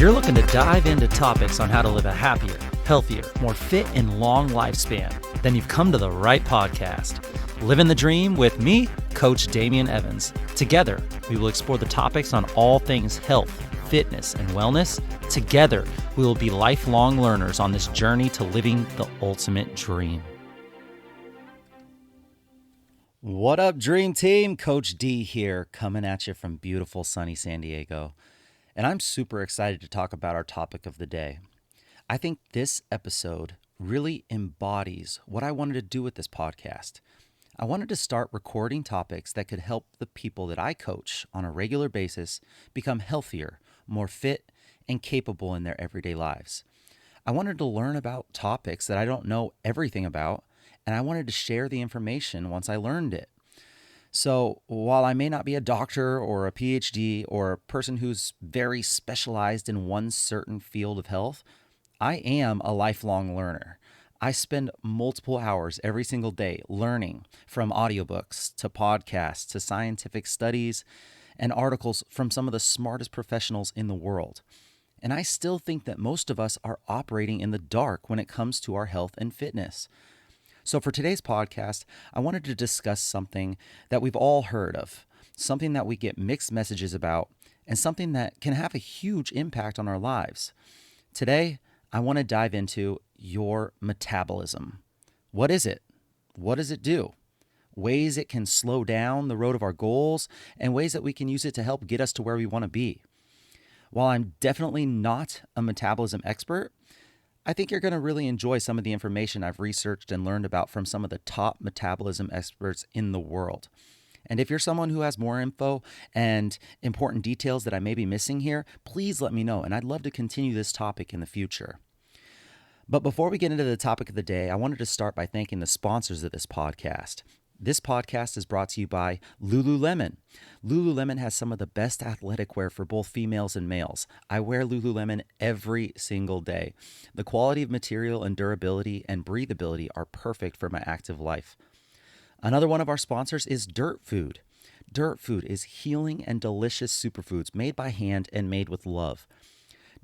you're looking to dive into topics on how to live a happier, healthier, more fit, and long lifespan, then you've come to the right podcast. Livin the Dream with me, Coach Damian Evans. Together, we will explore the topics on all things health, fitness, and wellness. Together, we will be lifelong learners on this journey to living the ultimate dream. What up, Dream Team? Coach D here, coming at you from beautiful sunny San Diego. And I'm super excited to talk about our topic of the day. I think this episode really embodies what I wanted to do with this podcast. I wanted to start recording topics that could help the people that I coach on a regular basis become healthier, more fit, and capable in their everyday lives. I wanted to learn about topics that I don't know everything about, and I wanted to share the information once I learned it. So while I may not be a doctor or a PhD or a person who's very specialized in one certain field of health, I am a lifelong learner. I spend multiple hours every single day learning, from audiobooks to podcasts to scientific studies and articles from some of the smartest professionals in the world. And I still think that most of us are operating in the dark when it comes to our health and fitness. So for today's podcast, I wanted to discuss something that we've all heard of, something that we get mixed messages about, and something that can have a huge impact on our lives. Today, I want to dive into your metabolism. What is it? What does it do? Ways it can slow down the road of our goals, and ways that we can use it to help get us to where we want to be. While I'm definitely not a metabolism expert, I think you're going to really enjoy some of the information I've researched and learned about from some of the top metabolism experts in the world. And if you're someone who has more info and important details that I may be missing here, please let me know, and I'd love to continue this topic in the future. But before we get into the topic of the day, I wanted to start by thanking the sponsors of this podcast. This podcast is brought to you by Lululemon. Lululemon has some of the best athletic wear for both females and males. I wear Lululemon every single day. The quality of material and durability and breathability are perfect for my active life. Another one of our sponsors is Dirt Food. Dirt Food is healing and delicious superfoods made by hand and made with love.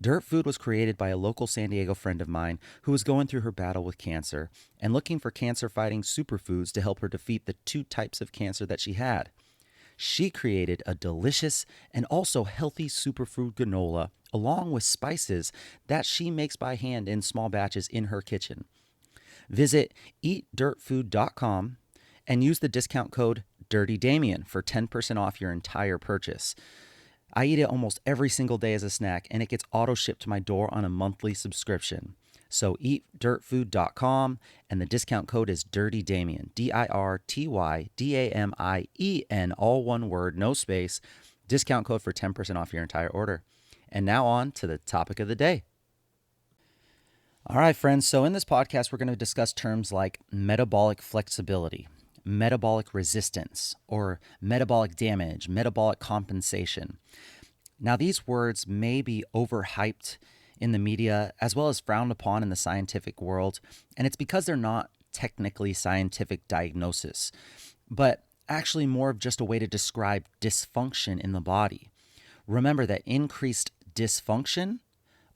Dirt Food was created by a local San Diego friend of mine who was going through her battle with cancer and looking for cancer-fighting superfoods to help her defeat the 2 types of cancer that she had. She created a delicious and also healthy superfood granola along with spices that she makes by hand in small batches in her kitchen. Visit eatdirtfood.com and use the discount code DirtyDamian for 10% off your entire purchase. I eat it almost every single day as a snack, and it gets auto-shipped to my door on a monthly subscription. So eatdirtfood.com, and the discount code is DirtyDamian, DirtyDamien, all one word, no space. Discount code for 10% off your entire order. And now on to the topic of the day. All right, friends, so in this podcast, we're going to discuss terms like metabolic flexibility, metabolic resistance, or metabolic damage, metabolic compensation. Now, these words may be overhyped in the media as well as frowned upon in the scientific world, and it's because they're not technically scientific diagnosis, but actually more of just a way to describe dysfunction in the body. Remember that increased dysfunction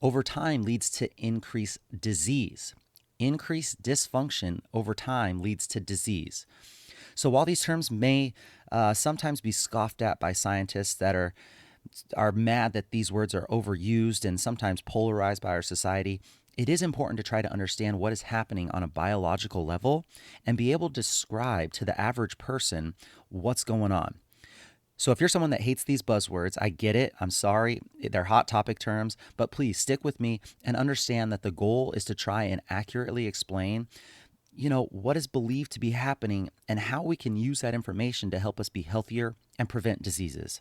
over time leads to increased disease. Increased dysfunction over time leads to disease. So while these terms may sometimes be scoffed at by scientists that are mad that these words are overused and sometimes polarized by our society, it is important to try to understand what is happening on a biological level and be able to describe to the average person what's going on. So if you're someone that hates these buzzwords, I get it. I'm sorry. They're hot topic terms, but please stick with me and understand that the goal is to try and accurately explain, what is believed to be happening and how we can use that information to help us be healthier and prevent diseases.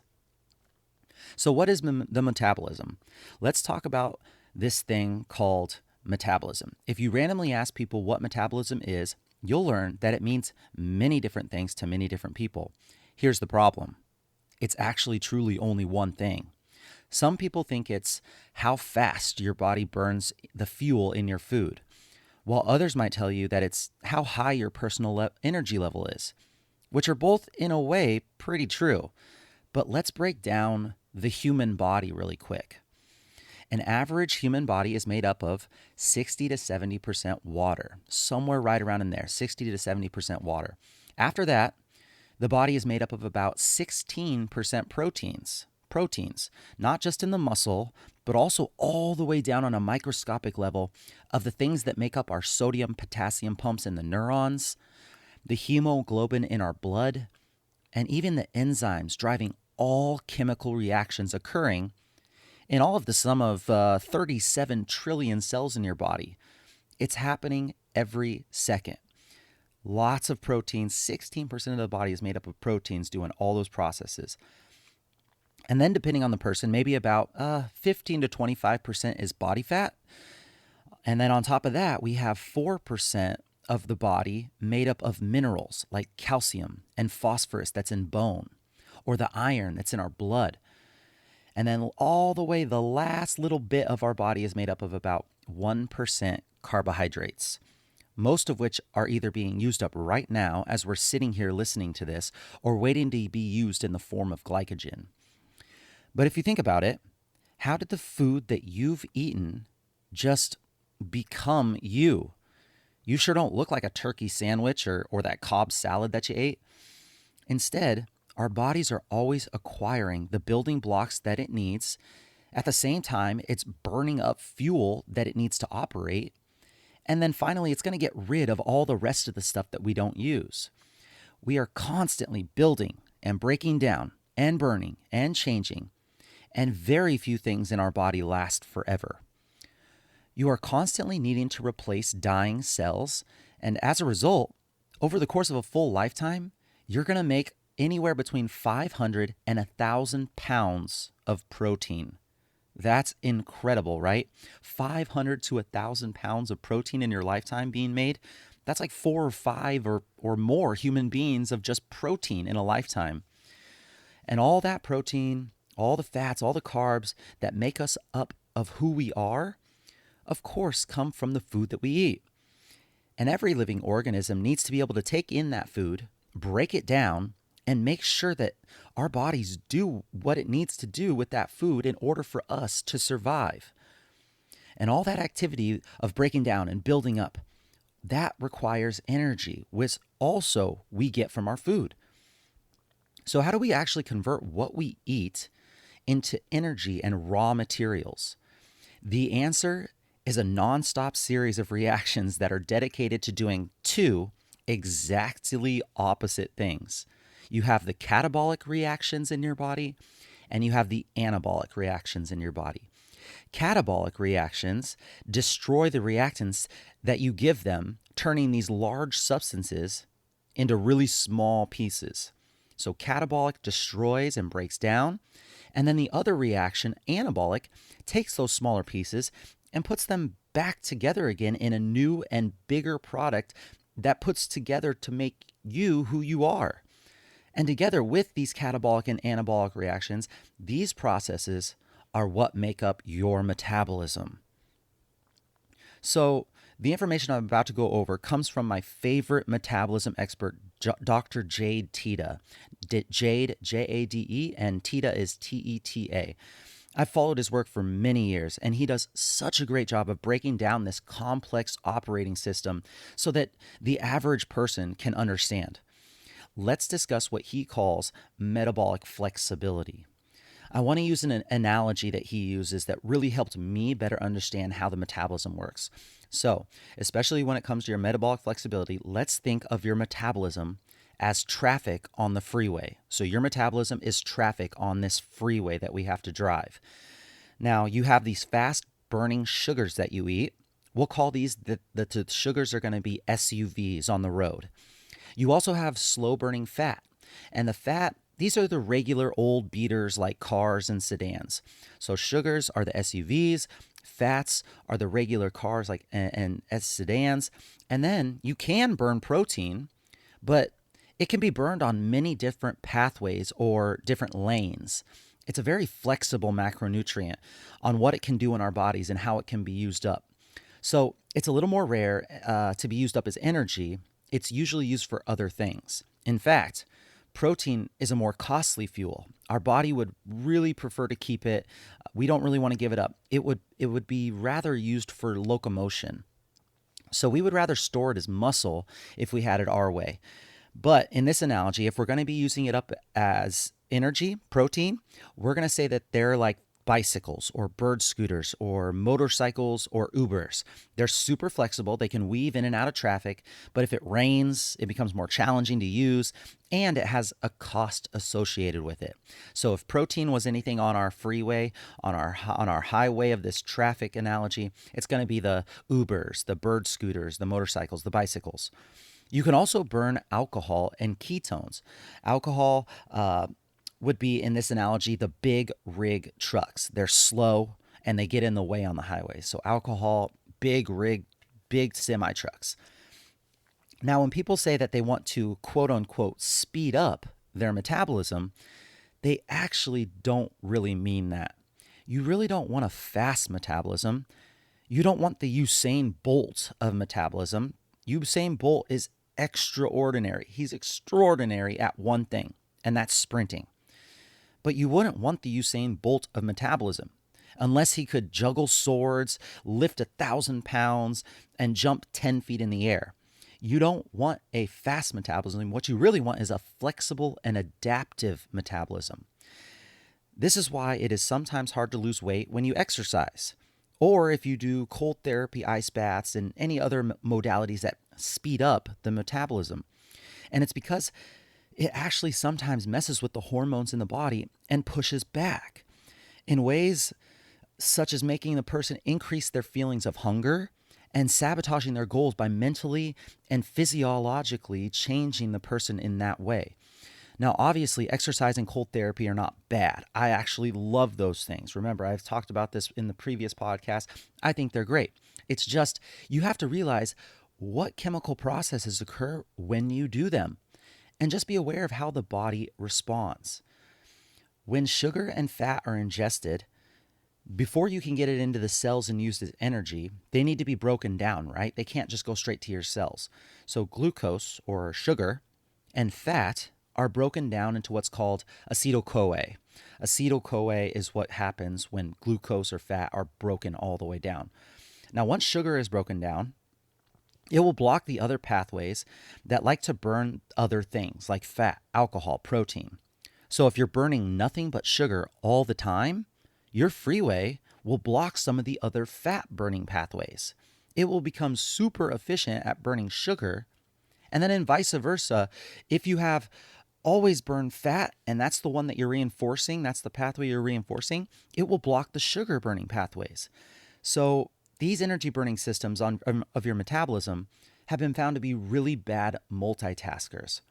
So what is the metabolism? Let's talk about this thing called metabolism. If you randomly ask people what metabolism is, you'll learn that it means many different things to many different people. Here's the problem. It's actually truly only one thing. Some people think it's how fast your body burns the fuel in your food, while others might tell you that it's how high your personal energy level is, which are both in a way pretty true. But let's break down the human body really quick. An average human body is made up of 60 to 70% water, somewhere right around in there, 60 to 70% water. After that, the body is made up of about 16% proteins. Proteins, not just in the muscle, but also all the way down on a microscopic level of the things that make up our sodium potassium pumps in the neurons, the hemoglobin in our blood, and even the enzymes driving all chemical reactions occurring in all of the sum of 37 trillion cells in your body. It's happening every second. Lots of proteins, 16% of the body is made up of proteins doing all those processes. And then depending on the person, maybe about 15 to 25% is body fat. And then on top of that, we have 4% of the body made up of minerals like calcium and phosphorus that's in bone, or the iron that's in our blood. And then all the way, the last little bit of our body is made up of about 1% carbohydrates, most of which are either being used up right now as we're sitting here listening to this, or waiting to be used in the form of glycogen. But if you think about it, how did the food that you've eaten just become you? You sure don't look like a turkey sandwich or that Cobb salad that you ate. Instead, our bodies are always acquiring the building blocks that it needs. At the same time, it's burning up fuel that it needs to operate. And then finally, it's going to get rid of all the rest of the stuff that we don't use. We are constantly building and breaking down and burning and changing, and very few things in our body last forever. You are constantly needing to replace dying cells, and as a result, over the course of a full lifetime, you're going to make anywhere between 500 and 1,000 pounds of protein. That's incredible, right? 500 to 1,000 pounds of protein in your lifetime being made. That's like 4 or 5 or more human beings of just protein in a lifetime. And all that protein, all the fats, all the carbs that make us up of who we are, of course, come from the food that we eat. And every living organism needs to be able to take in that food, break it down, and make sure that our bodies do what it needs to do with that food in order for us to survive. And all that activity of breaking down and building up, that requires energy, which also we get from our food. So how do we actually convert what we eat into energy and raw materials? The answer is a nonstop series of reactions that are dedicated to doing two exactly opposite things. You have the catabolic reactions in your body, and you have the anabolic reactions in your body. Catabolic reactions destroy the reactants that you give them, turning these large substances into really small pieces. So catabolic destroys and breaks down, and then the other reaction, anabolic, takes those smaller pieces and puts them back together again in a new and bigger product that puts together to make you who you are. And together with these catabolic and anabolic reactions, these processes are what make up your metabolism. So the information I'm about to go over comes from my favorite metabolism expert, Dr. Jade Teta. Jade, Jade, and Teta is Teta. I've followed his work for many years, and he does such a great job of breaking down this complex operating system so that the average person can understand. Let's discuss what he calls metabolic flexibility. I want to use an analogy that he uses that really helped me better understand how the metabolism works. So, especially when it comes to your metabolic flexibility, let's think of your metabolism as traffic on the freeway. So your metabolism is traffic on this freeway that we have to drive. Now, you have these fast burning sugars that you eat. We'll call these, the sugars are going to be SUVs on the road. You also have slow burning fat. And the fat, these are the regular old beaters like cars and sedans. So sugars are the SUVs, fats are the regular cars like and sedans. And then you can burn protein, but it can be burned on many different pathways or different lanes. It's a very flexible macronutrient on what it can do in our bodies and how it can be used up. So it's a little more rare to be used up as energy. It's usually used for other things. In fact, protein is a more costly fuel. Our body would really prefer to keep it. We don't really want to give it up. It would be rather used for locomotion. So we would rather store it as muscle if we had it our way. But in this analogy, if we're going to be using it up as energy, protein, we're going to say that they're like bicycles or bird scooters or motorcycles or Ubers. They're super flexible. They can weave in and out of traffic, but if it rains, it becomes more challenging to use, and it has a cost associated with it. So if protein was anything on our freeway, on our highway of this traffic analogy, it's going to be the Ubers, the bird scooters, the motorcycles, the bicycles. You can also burn alcohol and ketones. Alcohol would be, in this analogy, the big rig trucks. They're slow and they get in the way on the highway. So alcohol, big rig, big semi trucks. Now, when people say that they want to quote unquote speed up their metabolism, they actually don't really mean that. You really don't want a fast metabolism. You don't want the Usain Bolt of metabolism. Usain Bolt is extraordinary. He's extraordinary at one thing, and that's sprinting. But you wouldn't want the Usain Bolt of metabolism unless he could juggle swords, lift 1,000 pounds, and jump 10 feet in the air. You don't want a fast metabolism. What you really want is a flexible and adaptive metabolism. This is why it is sometimes hard to lose weight when you exercise, or if you do cold therapy, ice baths, and any other modalities that speed up the metabolism. And it's because it actually sometimes messes with the hormones in the body and pushes back in ways such as making the person increase their feelings of hunger and sabotaging their goals by mentally and physiologically changing the person in that way. Now, obviously, exercise and cold therapy are not bad. I actually love those things. Remember, I've talked about this in the previous podcast. I think they're great. It's just you have to realize what chemical processes occur when you do them, and just be aware of how the body responds. When sugar and fat are ingested, before you can get it into the cells and used as energy, they need to be broken down, right? They can't just go straight to your cells. So glucose, or sugar, and fat are broken down into what's called acetyl-CoA. Acetyl-CoA is what happens when glucose or fat are broken all the way down. Now, once sugar is broken down, it will block the other pathways that like to burn other things like fat, alcohol, protein. So if you're burning nothing but sugar all the time, your freeway will block some of the other fat burning pathways. It will become super efficient at burning sugar. And then in vice versa, if you have always burned fat and that's the one that you're reinforcing, that's the pathway you're reinforcing, it will block the sugar burning pathways. So these energy burning systems of your metabolism have been found to be really bad multitaskers.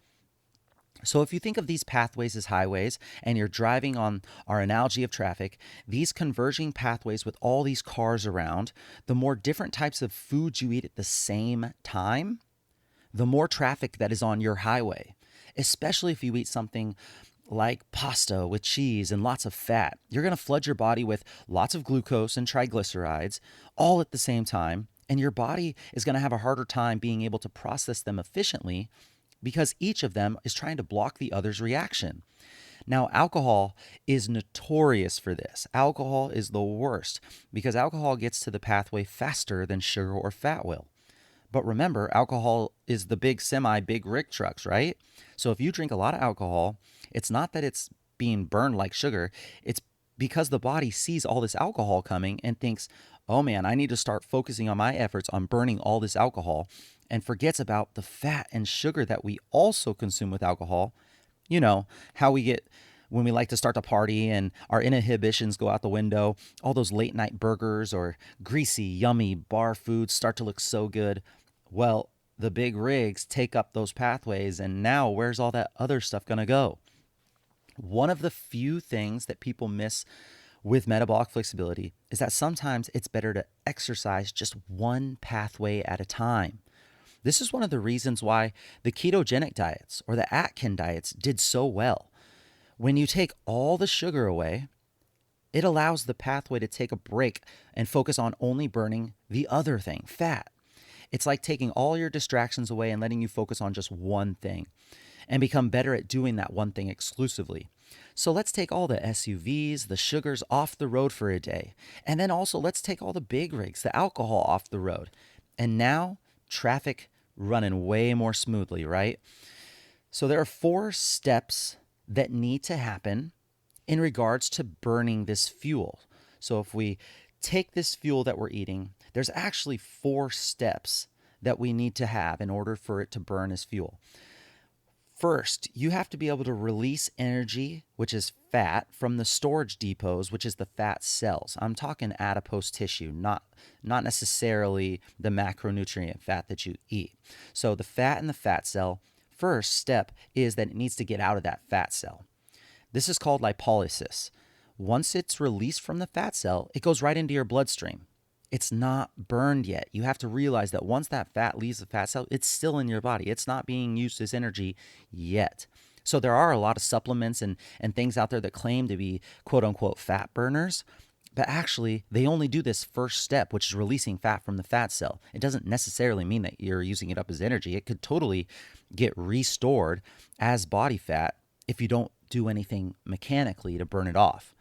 So if you think of these pathways as highways and you're driving on our analogy of traffic, these converging pathways with all these cars around, the more different types of foods you eat at the same time, the more traffic that is on your highway, especially if you eat something like pasta with cheese and lots of fat. You're going to flood your body with lots of glucose and triglycerides all at the same time, and your body is going to have a harder time being able to process them efficiently because each of them is trying to block the other's reaction. Now, alcohol is notorious for this. Alcohol is the worst because alcohol gets to the pathway faster than sugar or fat will. But remember, alcohol is the big rig trucks, right? So if you drink a lot of alcohol, it's not that it's being burned like sugar. It's because the body sees all this alcohol coming and thinks, oh man, I need to start focusing on my efforts on burning all this alcohol, and forgets about the fat and sugar that we also consume with alcohol. You know, how we get when we like to start to party and our inhibitions go out the window, all those late night burgers or greasy, yummy bar foods start to look so good. Well, the big rigs take up those pathways, and now where's all that other stuff going to go? One of the few things that people miss with metabolic flexibility is that sometimes it's better to exercise just one pathway at a time. This is one of the reasons why the ketogenic diets or the Atkins diets did so well. When you take all the sugar away, it allows the pathway to take a break and focus on only burning the other thing, fat. It's like taking all your distractions away and letting you focus on just one thing and become better at doing that one thing exclusively. So let's take all the SUVs, the sugars off the road for a day. And then also let's take all the big rigs, the alcohol off the road. And now traffic running way more smoothly, right? So there are 4 steps that need to happen in regards to burning this fuel. So if we take this fuel that we're eating, there's actually 4 steps that we need to have in order for it to burn as fuel. First, you have to be able to release energy, which is fat, from the storage depots, which is the fat cells. I'm talking adipose tissue, not necessarily the macronutrient fat that you eat. So the fat in the fat cell, first step is that it needs to get out of that fat cell. This is called lipolysis. Once it's released from the fat cell, it goes right into your bloodstream. It's not burned yet. You have to realize that once that fat leaves the fat cell, it's still in your body. It's not being used as energy yet. So there are a lot of supplements and things out there that claim to be quote unquote fat burners, but actually they only do this first step, which is releasing fat from the fat cell. It doesn't necessarily mean that you're using it up as energy. It could totally get restored as body fat if you don't do anything mechanically to burn it off.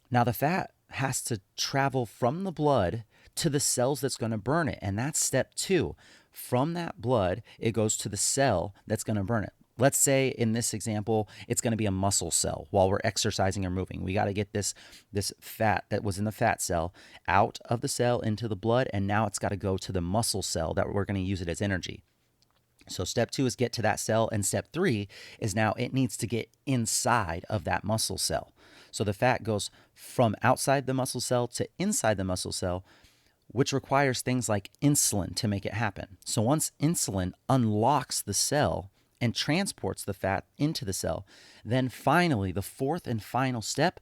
Now the fat has to travel from the blood to the cells that's going to burn it. And that's step 2. From that blood, it goes to the cell that's going to burn it. Let's say in this example, it's going to be a muscle cell while we're exercising or moving. We got to get this fat that was in the fat cell out of the cell into the blood. And now it's got to go to the muscle cell that we're going to use it as energy. So step 2 is get to that cell. And step 3 is now it needs to get inside of that muscle cell. So the fat goes from outside the muscle cell to inside the muscle cell, which requires things like insulin to make it happen. So once insulin unlocks the cell and transports the fat into the cell, then finally the 4th and final step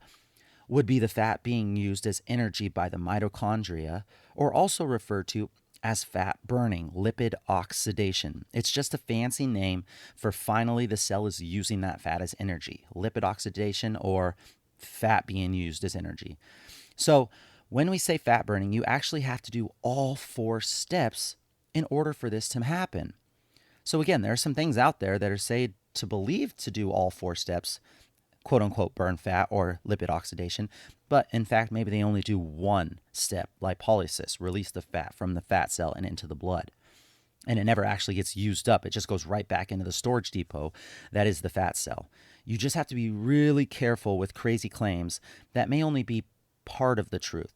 would be the fat being used as energy by the mitochondria, or also referred to as fat burning, lipid oxidation. It's just a fancy name for finally the cell is using that fat as energy. Lipid oxidation, or fat being used as energy. So when we say fat burning, you actually have to do all 4 steps in order for this to happen. So again, there are some things out there that are said to believe to do all 4 steps, quote unquote, burn fat or lipid oxidation, but in fact, maybe they only do 1 step, lipolysis, release the fat from the fat cell and into the blood. And it never actually gets used up. It just goes right back into the storage depot that is the fat cell. You just have to be really careful with crazy claims that may only be part of the truth.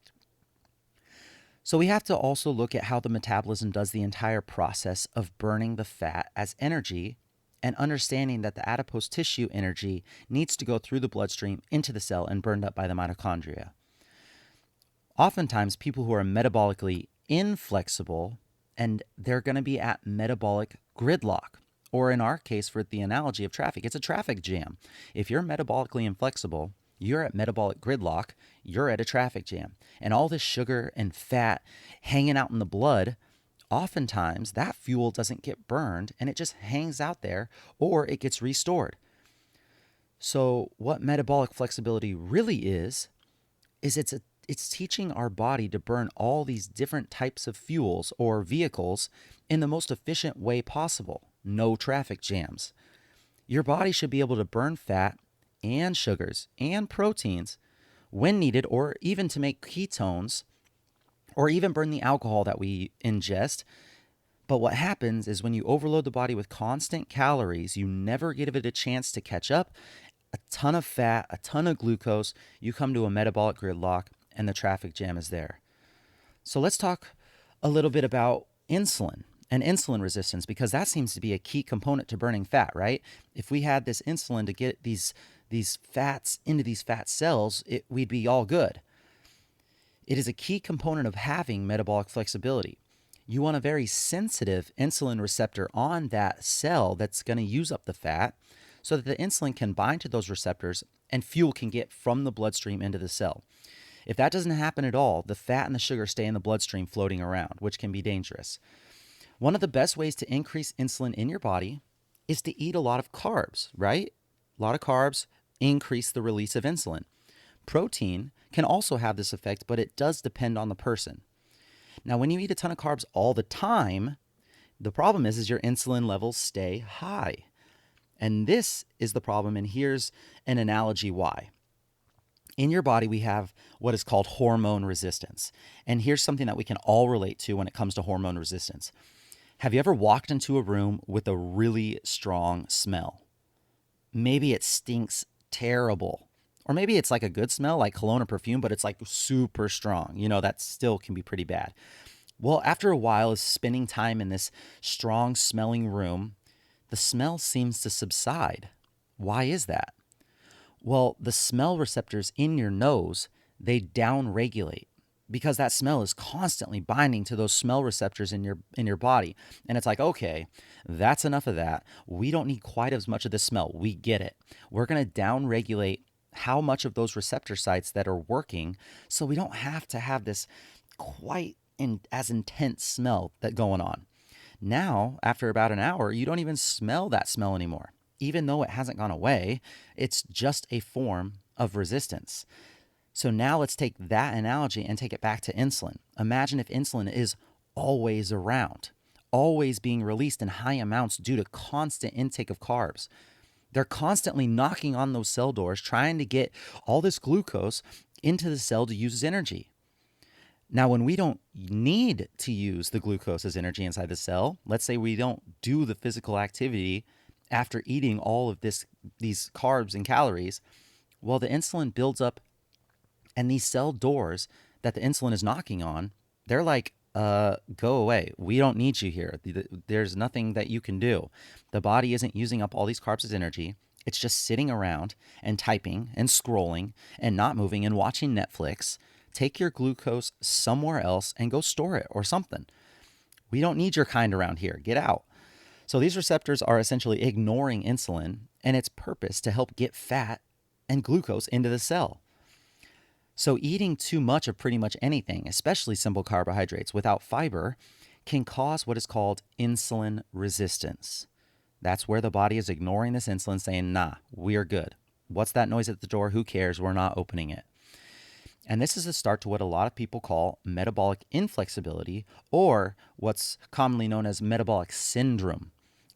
So we have to also look at how the metabolism does the entire process of burning the fat as energy, and understanding that the adipose tissue energy needs to go through the bloodstream into the cell and burned up by the mitochondria. Oftentimes, people who are metabolically inflexible, and they're going to be at metabolic gridlock, or in our case, for the analogy of traffic, it's a traffic jam. If you're metabolically inflexible, you're at metabolic gridlock, you're at a traffic jam. And all this sugar and fat hanging out in the blood, oftentimes that fuel doesn't get burned and it just hangs out there, or it gets restored. So what metabolic flexibility really is it's teaching our body to burn all these different types of fuels or vehicles in the most efficient way possible. No traffic jams. Your body should be able to burn fat and sugars and proteins when needed, or even to make ketones, or even burn the alcohol that we ingest. But what happens is when you overload the body with constant calories, you never give it a chance to catch up. A ton of fat, a ton of glucose, you come to a metabolic gridlock and the traffic jam is there. So let's talk a little bit about insulin and insulin resistance, because that seems to be a key component to burning fat, right? If we had this insulin to get these fats into these fat cells, we'd be all good. It is a key component of having metabolic flexibility. You want a very sensitive insulin receptor on that cell that's going to use up the fat, so that the insulin can bind to those receptors and fuel can get from the bloodstream into the cell. If that doesn't happen at all, the fat and the sugar stay in the bloodstream floating around, which can be dangerous. One of the best ways to increase insulin in your body is to eat a lot of carbs, right? A lot of carbs increase the release of insulin. Protein can also have this effect, but it does depend on the person. Now, when you eat a ton of carbs all the time, the problem is your insulin levels stay high. And this is the problem. And here's an analogy why. In your body, we have what is called hormone resistance. And here's something that we can all relate to when it comes to hormone resistance. Have you ever walked into a room with a really strong smell? Maybe it stinks terrible. Or maybe it's like a good smell, like cologne or perfume, but it's like super strong. That still can be pretty bad. Well, after a while of spending time in this strong smelling room, the smell seems to subside. Why is that? Well, the smell receptors in your nose, they downregulate because that smell is constantly binding to those smell receptors in your body. And it's like, okay, that's enough of that. We don't need quite as much of this smell. We get it. We're going to downregulate how much of those receptor sites that are working so we don't have to have this quite as intense smell that going on. Now, after about an hour, you don't even smell that smell anymore. Even though it hasn't gone away, it's just a form of resistance. So now let's take that analogy and take it back to insulin. Imagine if insulin is always around, always being released in high amounts due to constant intake of carbs. They're constantly knocking on those cell doors, trying to get all this glucose into the cell to use as energy. Now, when we don't need to use the glucose as energy inside the cell, let's say we don't do the physical activity after eating all of these carbs and calories, well, the insulin builds up, and these cell doors that the insulin is knocking on, they're like, go away. We don't need you here. There's nothing that you can do. The body isn't using up all these carbs as energy. It's just sitting around and typing and scrolling and not moving and watching Netflix. Take your glucose somewhere else and go store it or something. We don't need your kind around here. Get out. So these receptors are essentially ignoring insulin and its purpose to help get fat and glucose into the cell. So eating too much of pretty much anything, especially simple carbohydrates without fiber, can cause what is called insulin resistance. That's where the body is ignoring this insulin, saying, nah, we're good. What's that noise at the door? Who cares? We're not opening it. And this is a start to what a lot of people call metabolic inflexibility, or what's commonly known as metabolic syndrome,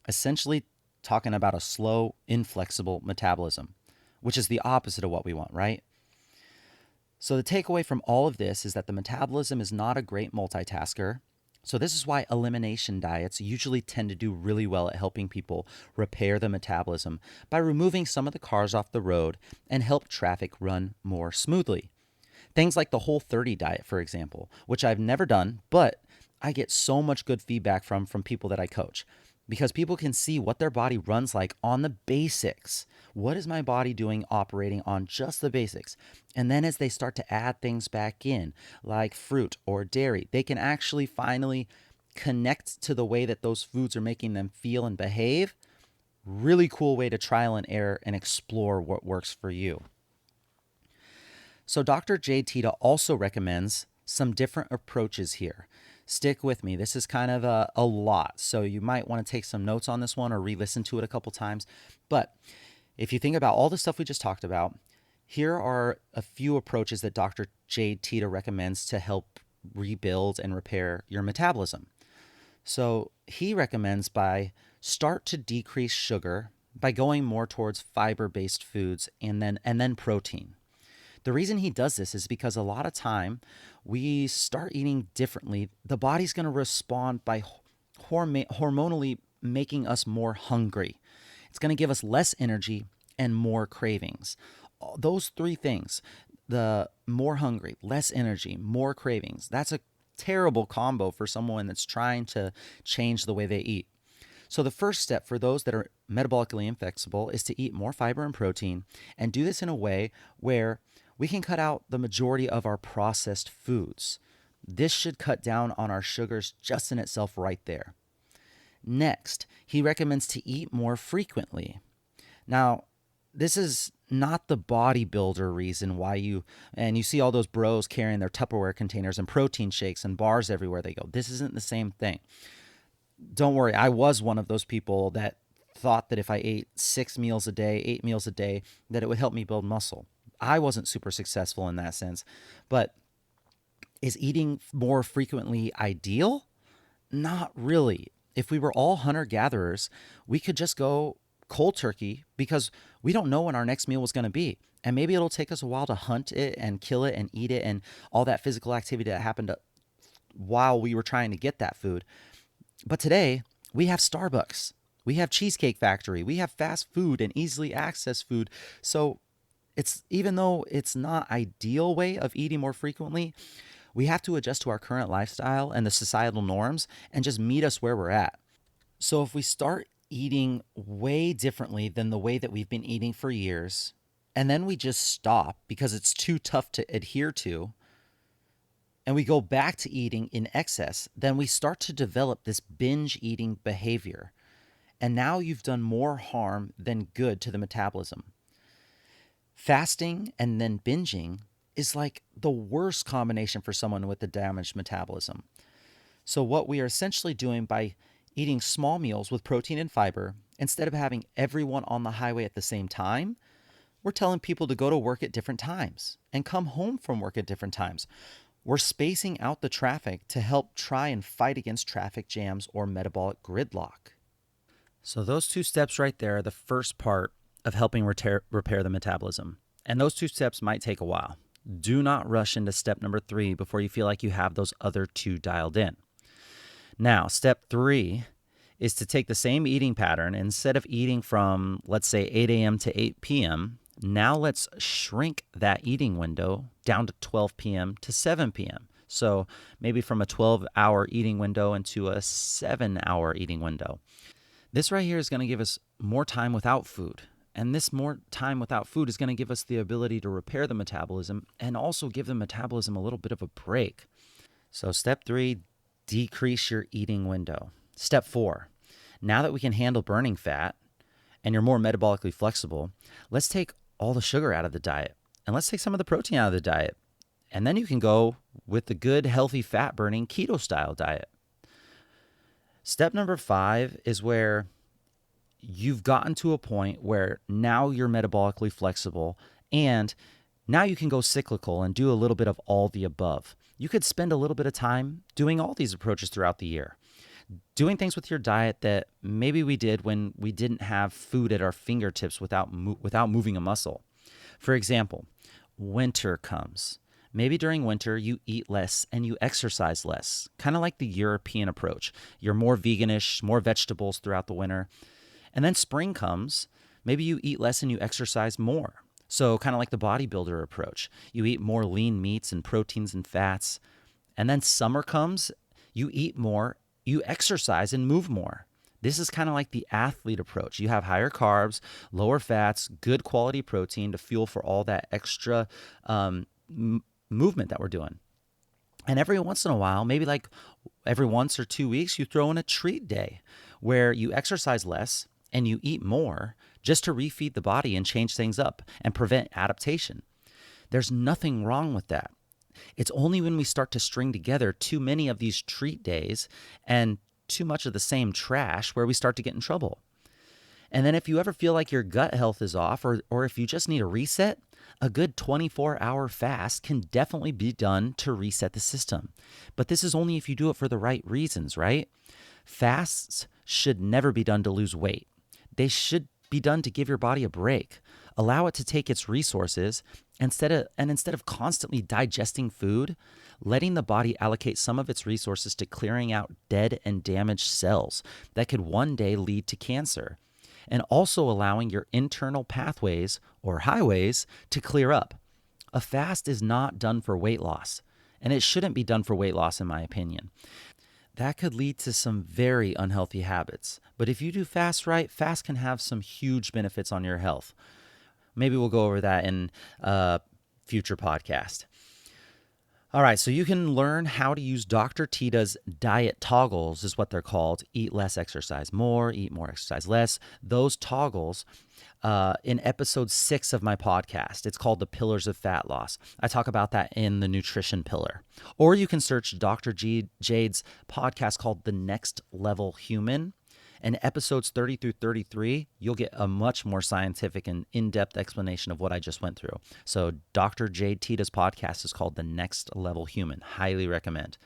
essentially talking about a slow, inflexible metabolism, which is the opposite of what we want, right? So the takeaway from all of this is that the metabolism is not a great multitasker. So this is why elimination diets usually tend to do really well at helping people repair the metabolism by removing some of the cars off the road and help traffic run more smoothly. Things like the Whole30 diet, for example, which I've never done, but I get so much good feedback from people that I coach, because people can see what their body runs like on the basics. What is my body doing operating on just the basics? And then as they start to add things back in, like fruit or dairy, they can actually finally connect to the way that those foods are making them feel and behave. Really cool way to trial and error and explore what works for you. So Dr. Jade Teta also recommends some different approaches here. Stick with me. This is kind of a lot, so you might want to take some notes on this one or re-listen to it a couple times. But if you think about all the stuff we just talked about, here are a few approaches that Dr. Jade Teta recommends to help rebuild and repair your metabolism. So he recommends start to decrease sugar by going more towards fiber-based foods and then protein. The reason he does this is because a lot of time we start eating differently. The body's going to respond by hormonally making us more hungry. It's going to give us less energy and more cravings. Those three things, the more hungry, less energy, more cravings, that's a terrible combo for someone that's trying to change the way they eat. So the first step for those that are metabolically inflexible is to eat more fiber and protein, and do this in a way where we can cut out the majority of our processed foods. This should cut down on our sugars just in itself right there. Next, he recommends to eat more frequently. Now, this is not the bodybuilder reason why you see all those bros carrying their Tupperware containers and protein shakes and bars everywhere they go. This isn't the same thing. Don't worry, I was one of those people that thought that if I ate 6 meals a day, 8 meals a day, that it would help me build muscle. I wasn't super successful in that sense, but Is eating more frequently ideal? Not really. If we were all hunter gatherers, we could just go cold turkey because we don't know when our next meal was going to be. And maybe it'll take us a while to hunt it and kill it and eat it and all that physical activity that happened while we were trying to get that food. But today, we have Starbucks, we have Cheesecake Factory, we have fast food and easily accessed food. So even though it's not ideal way of eating more frequently, we have to adjust to our current lifestyle and the societal norms and just meet us where we're at. So if we start eating way differently than the way that we've been eating for years, and then we just stop because it's too tough to adhere to, and we go back to eating in excess, then we start to develop this binge eating behavior. And now you've done more harm than good to the metabolism. Fasting and then binging is like the worst combination for someone with a damaged metabolism. So what we are essentially doing by eating small meals with protein and fiber, instead of having everyone on the highway at the same time, we're telling people to go to work at different times and come home from work at different times. We're spacing out the traffic to help try and fight against traffic jams or metabolic gridlock. So those two steps right there are the first part of helping repair the metabolism. And those two steps might take a while. Do not rush into step number 3 before you feel like you have those other 2 dialed in. Now, step 3 is to take the same eating pattern. Instead of eating from, let's say, 8 a.m. to 8 p.m., now let's shrink that eating window down to 12 p.m. to 7 p.m. So maybe from a 12-hour eating window into a 7-hour eating window. This right here is going to give us more time without food. And this more time without food is going to give us the ability to repair the metabolism and also give the metabolism a little bit of a break. So step 3, decrease your eating window. Step 4, now that we can handle burning fat and you're more metabolically flexible, let's take all the sugar out of the diet and let's take some of the protein out of the diet. And then you can go with the good, healthy, fat-burning keto style diet. Step number 5 is where you've gotten to a point where now you're metabolically flexible and now you can go cyclical and do a little bit of all the above. You could spend a little bit of time doing all these approaches throughout the year. Doing things with your diet that maybe we did when we didn't have food at our fingertips without moving a muscle. For example, winter comes. Maybe during winter you eat less and you exercise less, kind of like the European approach. You're more veganish, more vegetables throughout the winter. And then spring comes, maybe you eat less and you exercise more. So kind of like the bodybuilder approach. You eat more lean meats and proteins and fats. And then summer comes, you eat more, you exercise and move more. This is kind of like the athlete approach. You have higher carbs, lower fats, good quality protein to fuel for all that extra movement that we're doing. And every once in a while, maybe like every once or 2 weeks, you throw in a treat day where you exercise less and you eat more just to refeed the body and change things up and prevent adaptation. There's nothing wrong with that. It's only when we start to string together too many of these treat days and too much of the same trash where we start to get in trouble. And then if you ever feel like your gut health is off or if you just need a reset, a good 24-hour fast can definitely be done to reset the system. But this is only if you do it for the right reasons, right? Fasts should never be done to lose weight. They should be done to give your body a break. Allow it to take its resources instead of constantly digesting food, letting the body allocate some of its resources to clearing out dead and damaged cells that could one day lead to cancer. And also allowing your internal pathways or highways to clear up. A fast is not done for weight loss, and it shouldn't be done for weight loss in my opinion. That could lead to some very unhealthy habits. But if you do fast right, fast can have some huge benefits on your health. Maybe we'll go over that in a future podcast. All right, so you can learn how to use Dr. Teta's diet toggles is what they're called. Eat less, exercise more, eat more, exercise less. Those toggles in episode 6 of my podcast. It's called The Pillars of Fat Loss. I talk about that in the nutrition pillar. Or you can search Dr. Jade's podcast called The Next Level Human. And episodes 30 through 33, you'll get a much more scientific and in-depth explanation of what I just went through. So Dr. Jade Teta's podcast is called The Next Level Human. Highly recommend.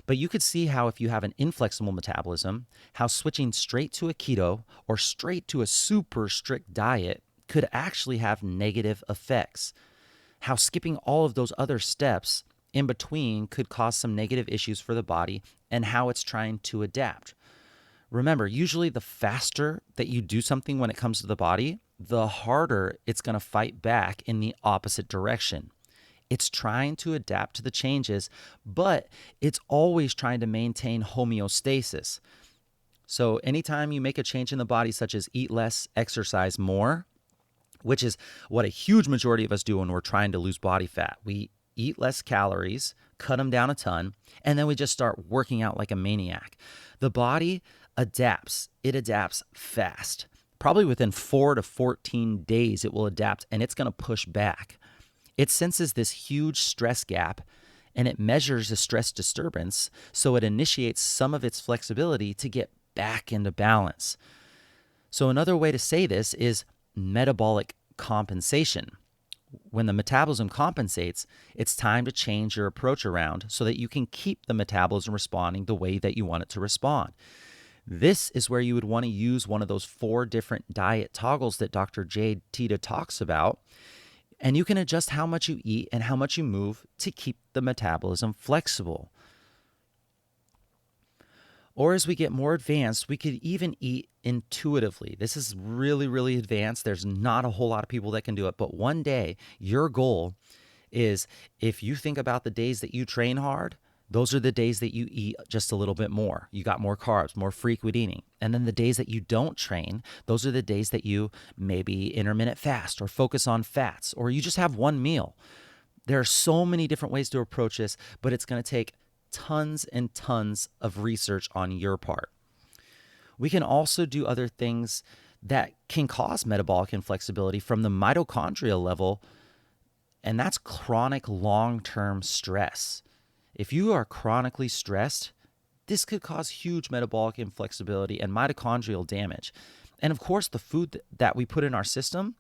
But you could see how if you have an inflexible metabolism, how switching straight to a keto or straight to a super strict diet could actually have negative effects. How skipping all of those other steps in between could cause some negative issues for the body and how it's trying to adapt. Remember, usually the faster that you do something when it comes to the body, the harder it's going to fight back in the opposite direction. It's trying to adapt to the changes, but it's always trying to maintain homeostasis. So anytime you make a change in the body, such as eat less, exercise more, which is what a huge majority of us do when we're trying to lose body fat. We eat less calories, cut them down a ton, and then we just start working out like a maniac. The body adapts. It adapts fast. Probably within 4 to 14 days, it will adapt, and it's going to push back. It senses this huge stress gap, and it measures the stress disturbance, so it initiates some of its flexibility to get back into balance. So another way to say this is metabolic compensation. When the metabolism compensates, it's time to change your approach around so that you can keep the metabolism responding the way that you want it to respond. This is where you would want to use one of those 4 different diet toggles that Dr. Jade Teta talks about. And you can adjust how much you eat and how much you move to keep the metabolism flexible. Or as we get more advanced, we could even eat intuitively. This is really, really advanced. There's not a whole lot of people that can do it. But one day, your goal is, if you think about the days that you train hard, those are the days that you eat just a little bit more. You got more carbs, more frequent eating. And then the days that you don't train, those are the days that you maybe intermittent fast or focus on fats, or you just have one meal. There are so many different ways to approach this, but it's going to take tons and tons of research on your part. We can also do other things that can cause metabolic inflexibility from the mitochondrial level, and that's chronic long-term stress. If you are chronically stressed, this could cause huge metabolic inflexibility and mitochondrial damage. And of course, the food that we put in our system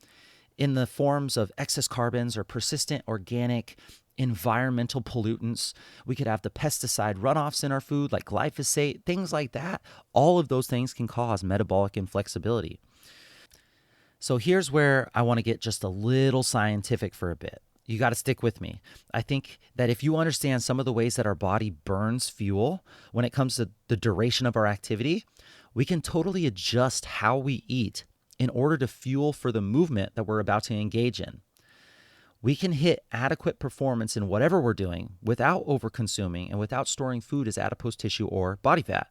in the forms of excess carbons or persistent organic environmental pollutants, we could have the pesticide runoffs in our food like glyphosate, things like that. All of those things can cause metabolic inflexibility. So here's where I want to get just a little scientific for a bit. You got to stick with me. I think that if you understand some of the ways that our body burns fuel when it comes to the duration of our activity, we can totally adjust how we eat in order to fuel for the movement that we're about to engage in. We can hit adequate performance in whatever we're doing without over-consuming and without storing food as adipose tissue or body fat.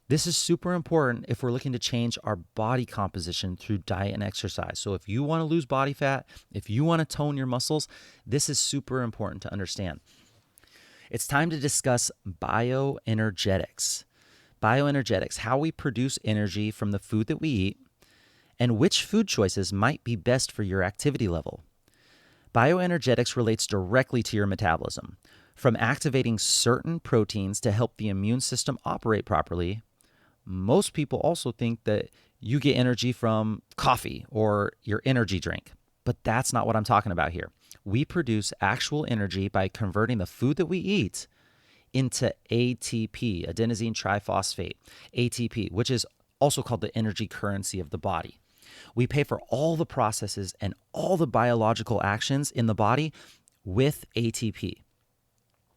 This is super important if we're looking to change our body composition through diet and exercise. So if you want to lose body fat, if you want to tone your muscles, this is super important to understand. It's time to discuss bioenergetics. Bioenergetics, how we produce energy from the food that we eat, and which food choices might be best for your activity level. Bioenergetics relates directly to your metabolism, from activating certain proteins to help the immune system operate properly. Most people also think that you get energy from coffee or your energy drink, but that's not what I'm talking about here. We produce actual energy by converting the food that we eat into ATP, adenosine triphosphate, ATP, which is also called the energy currency of the body. We pay for all the processes and all the biological actions in the body with ATP.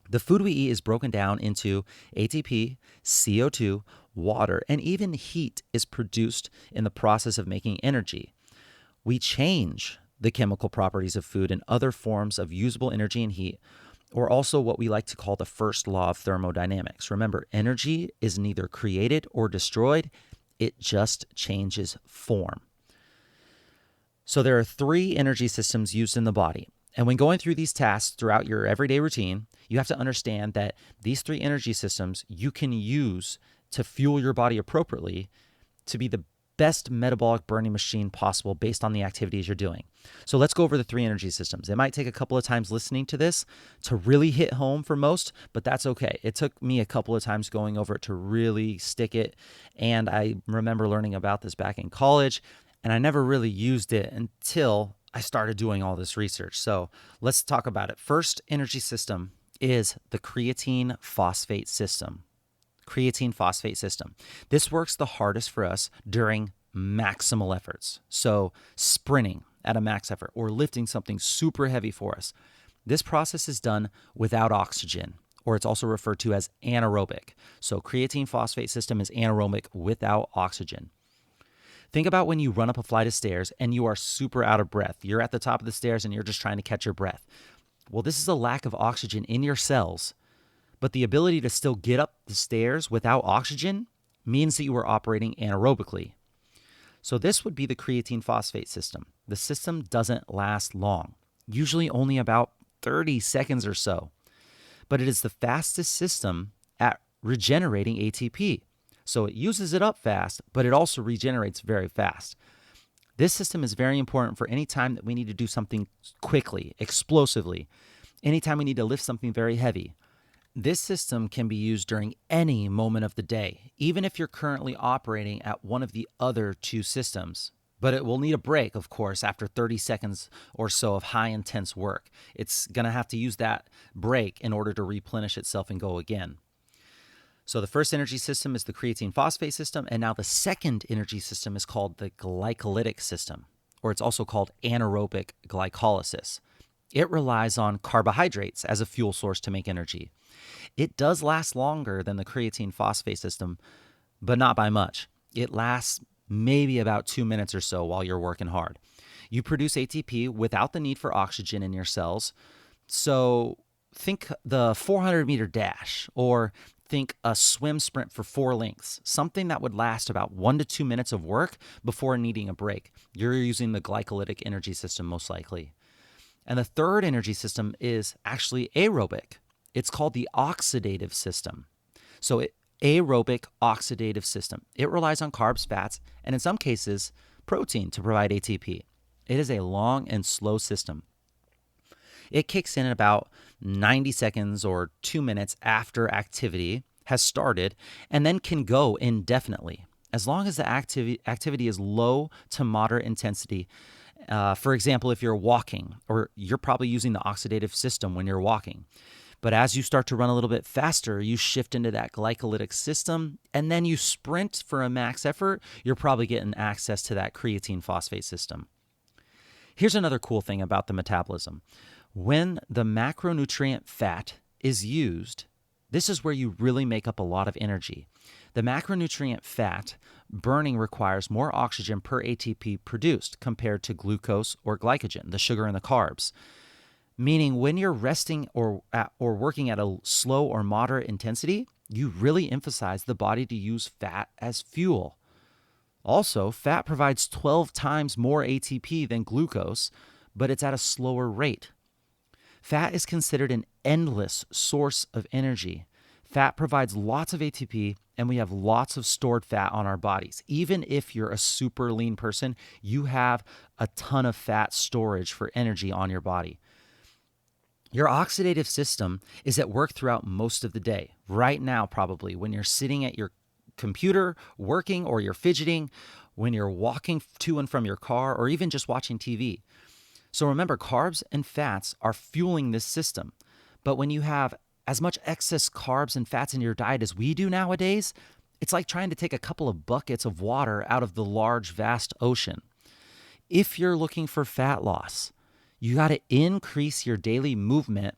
The food we eat is broken down into ATP, CO2, water, and even heat is produced in the process of making energy. We change the chemical properties of food and other forms of usable energy and heat, or also what we like to call the first law of thermodynamics. Remember, energy is neither created or destroyed, it just changes form. So there are 3 energy systems used in the body. And when going through these tasks throughout your everyday routine, you have to understand that these 3 energy systems you can use to fuel your body appropriately to be the best metabolic burning machine possible based on the activities you're doing. So let's go over the 3 energy systems. It might take a couple of times listening to this to really hit home for most, but that's okay. It took me a couple of times going over it to really stick it. And I remember learning about this back in college, and I never really used it until I started doing all this research. So let's talk about it. First energy system is the creatine phosphate system. Creatine phosphate system. This works the hardest for us during maximal efforts. So sprinting at a max effort or lifting something super heavy for us. This process is done without oxygen, or it's also referred to as anaerobic. So creatine phosphate system is anaerobic without oxygen. Think about when you run up a flight of stairs and you are super out of breath. You're at the top of the stairs and you're just trying to catch your breath. Well, this is a lack of oxygen in your cells, but the ability to still get up the stairs without oxygen means that you are operating anaerobically. So this would be the creatine phosphate system. The system doesn't last long, usually only about 30 seconds or so, but it is the fastest system at regenerating ATP. So it uses it up fast, but it also regenerates very fast. This system is very important for any time that we need to do something quickly, explosively, anytime we need to lift something very heavy. This system can be used during any moment of the day, even if you're currently operating at one of the other 2 systems. But it will need a break, of course, after 30 seconds or so of high intense work. It's going to have to use that break in order to replenish itself and go again. So the first energy system is the creatine phosphate system, and now the second energy system is called the glycolytic system, or it's also called anaerobic glycolysis. It relies on carbohydrates as a fuel source to make energy. It does last longer than the creatine phosphate system, but not by much. It lasts maybe about 2 minutes or so while you're working hard. You produce ATP without the need for oxygen in your cells. So think the 400-meter dash, or think a swim sprint for 4 lengths, something that would last about 1 to 2 minutes of work before needing a break. You're using the glycolytic energy system most likely. And the third energy system is actually aerobic. It's called the oxidative system. So aerobic oxidative system. It relies on carbs, fats, and in some cases, protein to provide ATP. It is a long and slow system. It kicks in about 90 seconds or 2 minutes after activity has started and then can go indefinitely as long as the activity is low to moderate intensity. For example, if you're walking, or you're probably using the oxidative system when you're walking. But as you start to run a little bit faster, you shift into that glycolytic system, and then you sprint for a max effort, you're probably getting access to that creatine phosphate system. Here's another cool thing about the metabolism. When the macronutrient fat is used, this is where you really make up a lot of energy. The macronutrient fat burning requires more oxygen per ATP produced compared to glucose or glycogen, the sugar and the carbs. Meaning when you're resting or working at a slow or moderate intensity, you really emphasize the body to use fat as fuel. Also, fat provides 12 times more ATP than glucose, but it's at a slower rate. Fat is considered an endless source of energy. Fat provides lots of ATP, and we have lots of stored fat on our bodies. Even if you're a super lean person, you have a ton of fat storage for energy on your body. Your oxidative system is at work throughout most of the day. Right now, probably, when you're sitting at your computer working, or you're fidgeting, when you're walking to and from your car, or even just watching TV. So remember, carbs and fats are fueling this system. But when you have as much excess carbs and fats in your diet as we do nowadays, it's like trying to take a couple of buckets of water out of the large, vast ocean. If you're looking for fat loss, you got to increase your daily movement,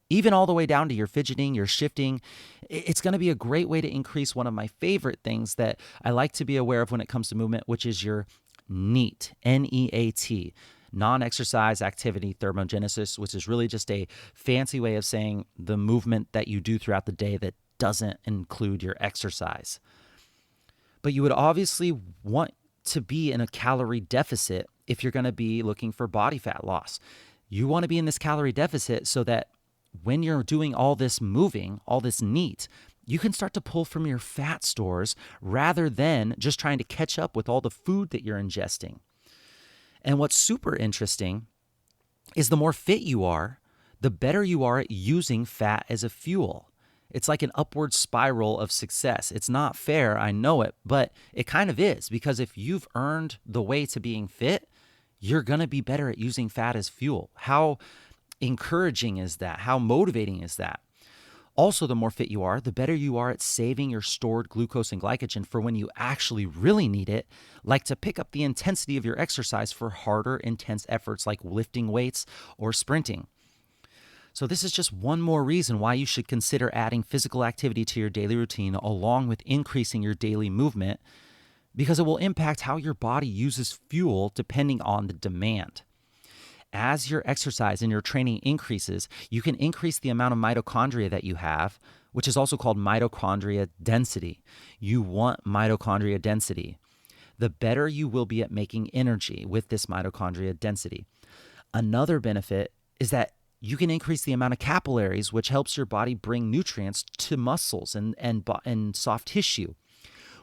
even all the way down to your fidgeting, your shifting. It's going to be a great way to increase one of my favorite things that I like to be aware of when it comes to movement, which is your NEAT, N-E-A-T, non-exercise activity thermogenesis, which is really just a fancy way of saying the movement that you do throughout the day that doesn't include your exercise. But you would obviously want to be in a calorie deficit if you're going to be looking for body fat loss. You want to be in this calorie deficit so that when you're doing all this moving, all this NEAT, You can start to pull from your fat stores rather than just trying to catch up with all the food that you're ingesting. And what's super interesting is the more fit you are, the better you are at using fat as a fuel. It's like an upward spiral of success. It's not fair, I know it, but it kind of is, because if you've earned the way to being fit, you're going to be better at using fat as fuel. How encouraging is that? How motivating is that? Also, the more fit you are, the better you are at saving your stored glucose and glycogen for when you actually really need it, like to pick up the intensity of your exercise for harder, intense efforts like lifting weights or sprinting. So this is just one more reason why you should consider adding physical activity to your daily routine along with increasing your daily movement, because it will impact how your body uses fuel depending on the demand. As your exercise and your training increases, you can increase the amount of mitochondria that you have, which is also called mitochondria density. You want mitochondria density. The better you will be at making energy with this mitochondria density. Another benefit is that you can increase the amount of capillaries, which helps your body bring nutrients to muscles and soft tissue.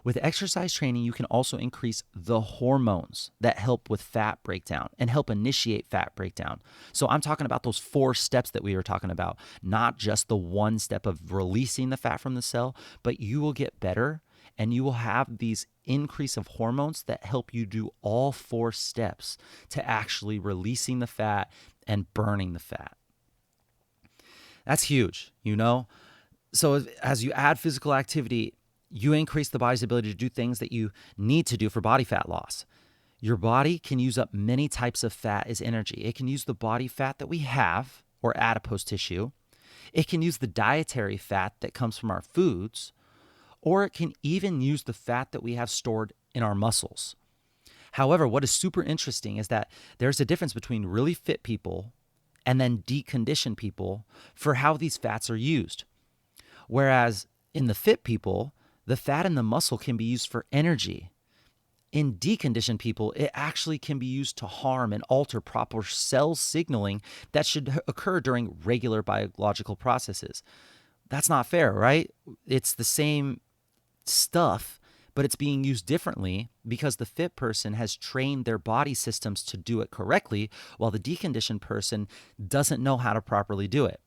With exercise training, you can also increase the hormones that help with fat breakdown and help initiate fat breakdown. So I'm talking about those 4 steps that we were talking about, not just the one step of releasing the fat from the cell, but you will get better and you will have these increase of hormones that help you do all 4 steps to actually releasing the fat and burning the fat. That's huge, you know? So as you add physical activity, you increase the body's ability to do things that you need to do for body fat loss. Your body can use up many types of fat as energy. It can use the body fat that we have, or adipose tissue. It can use the dietary fat that comes from our foods, or it can even use the fat that we have stored in our muscles. However, what is super interesting is that there's a difference between really fit people and then deconditioned people for how these fats are used. Whereas in the fit people, the fat in the muscle can be used for energy. In deconditioned people, it actually can be used to harm and alter proper cell signaling that should occur during regular biological processes. That's not fair, right? It's the same stuff, but it's being used differently because the fit person has trained their body systems to do it correctly, while the deconditioned person doesn't know how to properly do it.